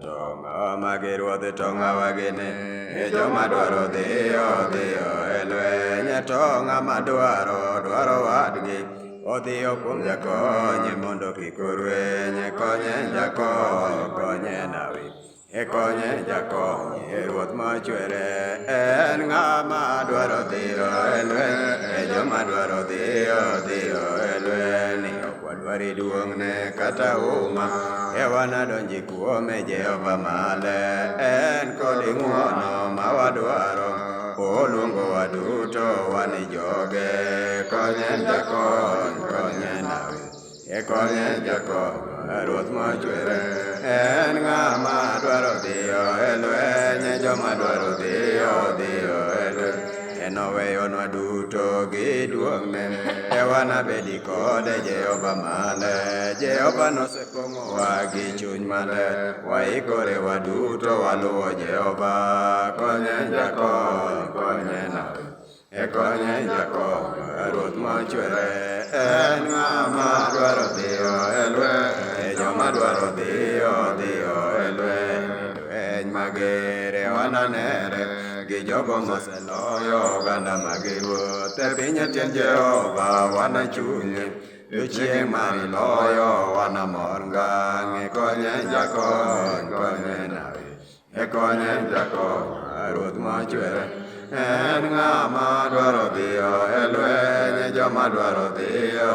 to Ngawa Ruoth to Ngawa Gini joma dwaro dhiyo e lweny to ng'ama dwaro wadgi odhiyo kuom Jakony mondo kik orueny konye Jakony konye Nabii konye Jakony Ruoth mochwere en ng'ama dwaro dhiyo e lweny joma dwaro dhiyo e lweny ok wadwari duong'ne kata huma wanadonji kuome Jehova male en kod ng'wono ma wadwaro oluongowa duto wan joge konye Jakony konye Nabii konye Jakony Ruoth mochwere en ng'ama dwaro dhiyo e lweny joma dwaro dhiyo e lweny enoweyonwa duto gi duong'ne wanabedi kode Jehova male Jehova nosepong'owa gi chuny maler waikore waduto waluwo Jehova konye Jakony konye Nabii konye Jakony Ruoth mochwere en ng'ama dwaro dhiyo e lweny joma dwaro dhiyo e lweny mager wananere gi jogo moseloyo oganda mag Ruoth e piny tiend Jehova wanachung'ie chieng' mar loyo wanamor ngang' konye Jakony konye Nabii konye Jakony Ruoth mochwere en ng'ama dwaro dhiyo e lweny joma dwaro dhiyo